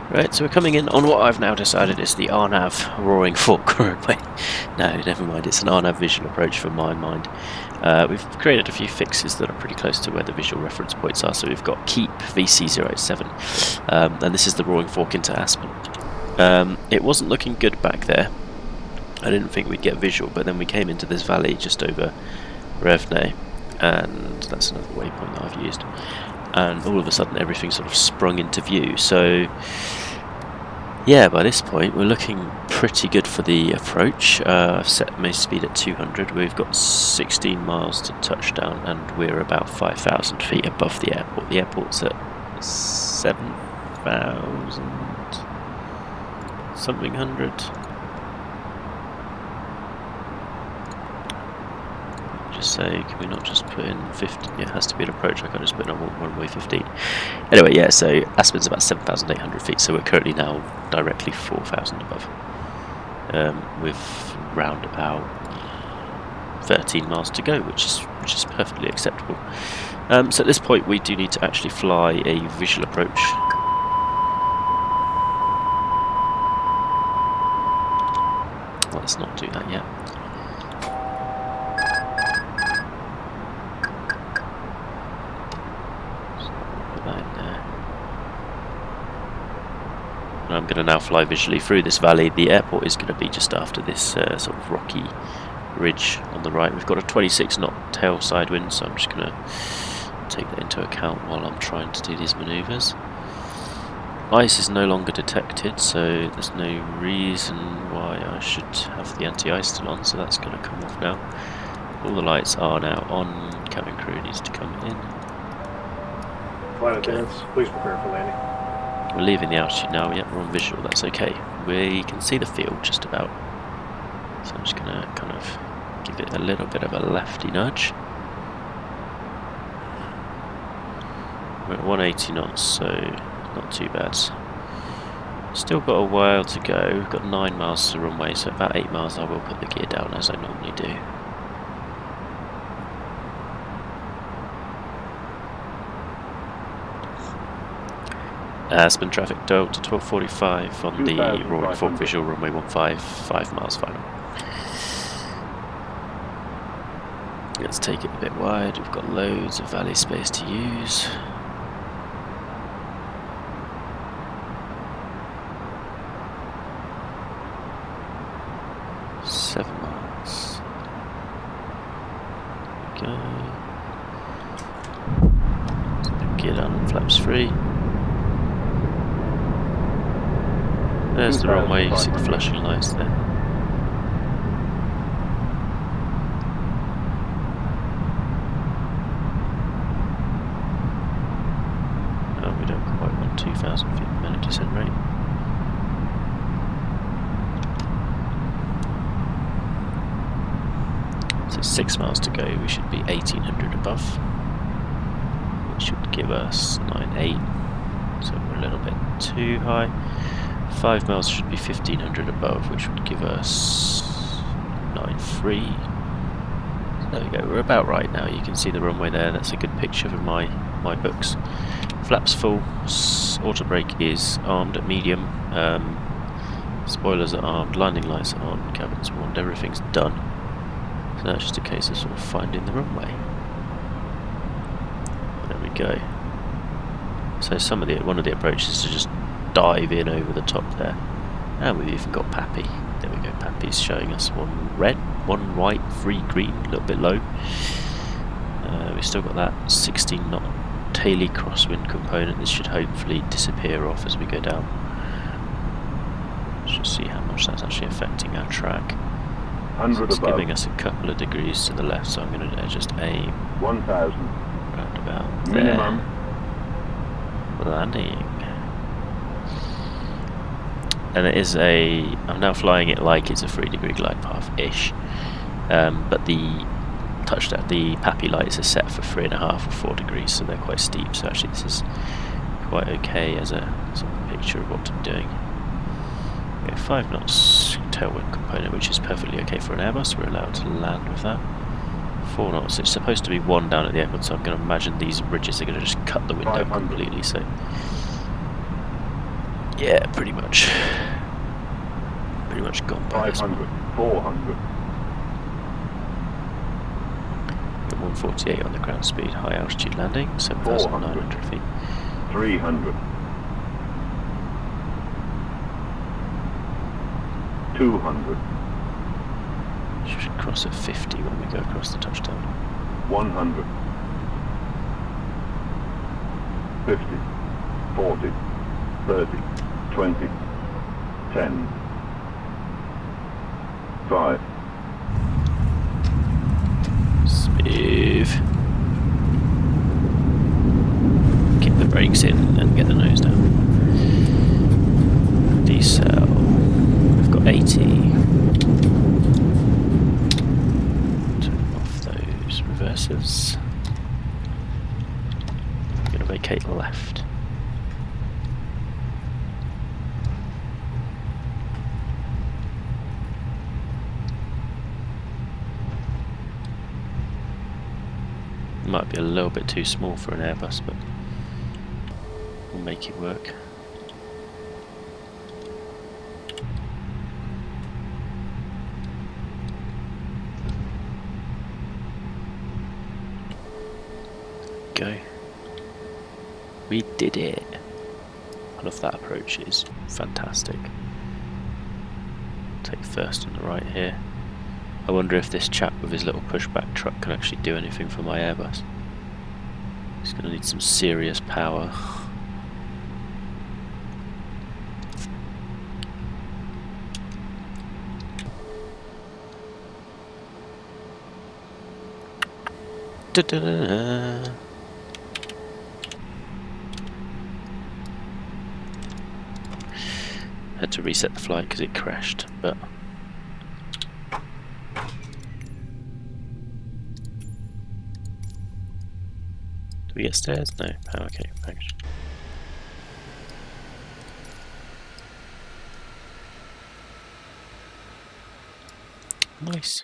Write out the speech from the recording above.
Right, so we're coming in on what I've now decided is the RNAV Roaring Fork roadway. No, never mind, it's an RNAV visual approach for my mind. We've created a few fixes that are pretty close to where the visual reference points are. So we've got KEEPP VC087, and this is the Roaring Fork into Aspen. It wasn't looking good back there. I didn't think we'd get visual, but then we came into this valley just over REVNE, and that's another waypoint that I've used. And all of a sudden everything sort of sprung into view. So yeah, by this point we're looking pretty good for the approach. I've set my speed at 200. We've got 16 miles to touchdown and we're about 5,000 feet above the airport. The airport's at 7,000 something hundred. Just say, can we not just put in 15? It has to be an approach, I can't just put in one way 15. Anyway, yeah, so Aspen's about 7,800 feet, so we're currently now directly 4,000 above. With round about 13 miles to go, which is perfectly acceptable. So at this point we do need to actually fly a visual approach. Let's not do that yet. I'm going to now fly visually through this valley. The airport is going to be just after this sort of rocky ridge on the right. We've got a 26 knot tail side wind, so I'm just going to take that into account while I'm trying to do these manoeuvres. Ice is no longer detected, so there's no reason why I should have the anti-ice still on, so that's going to come off now. All the lights are now on. Cabin crew needs to come in. Flight attendants, please prepare for landing. We're leaving the altitude now. Yep, we're on visual, that's okay. We can see the field just about. So I'm just going to kind of give it a little bit of a lefty nudge. We're at 180 knots, so not too bad. Still got a while to go. We've got 9 miles to runway, so about 8 miles I will put the gear down as I normally do. Aspen traffic to 12:45 on the Roaring Fork visual runway 15, 5 miles final. Let's take it a bit wide, we've got loads of valley space to use. Seven miles. There we go. Gear down, flaps free. There's the runway, you see the flashing lights there. Oh, we don't quite want 2,000 feet per minute descent rate. So 6 miles to go, we should be 1,800 above. Which should give us 9.8, so we're a little bit too high. 5 miles should be 1,500 above, which would give us 9.3. There we go, we're about right now. You can see the runway there, that's a good picture from my books. Flaps full, auto brake is armed at medium, spoilers are armed, landing lights are on, cabin's warmed, everything's done. So now it's just a case of sort of finding the runway. There we go. So one of the approaches is to just dive in over the top there, and we've even got Pappy. There we go, Pappy's showing us one red, one white, 3 green, a little bit low. We've still got that 16 knot taily crosswind component. This should hopefully disappear off as we go down. Let's just see how much that's actually affecting our track. So it's giving us a couple of degrees to the left, so I'm going to just aim 1,000 round about minimum. There. Landing. And it is I'm now flying it like it's a 3-degree glide path-ish, but the Pappy lights are set for 3.5 or 4 degrees, so they're quite steep, so actually this is quite okay as a sort of picture of what I'm doing. We have 5 knots tailwind component, which is perfectly okay for an Airbus, we're allowed to land with that. 4 knots, it's supposed to be 1 down at the airport, so I'm going to imagine these ridges are going to just cut the wind out completely, so Yeah, pretty much. Pretty much gone by this 500, 400, Got 148 on the ground speed, high altitude landing, 7,900 feet. 300, 200, Should cross at 50 when we go across the touchdown. 100, 50, 40, 30, 20, 10, 5, Smooth. Kick the brakes in and get the nose down. Decel. We've got 80. Turn off those reversers. I'm going to vacate left. Might be a little bit too small for an Airbus, but we'll make it work. Go. We did it. I love that approach, it is fantastic. Take first on the right here. I wonder if this chap with his little pushback truck can actually do anything for my Airbus. He's going to need some serious power. Da-da-da-da. Had to reset the flight because it crashed, but do we get stairs? No. Oh, okay, thanks. Nice.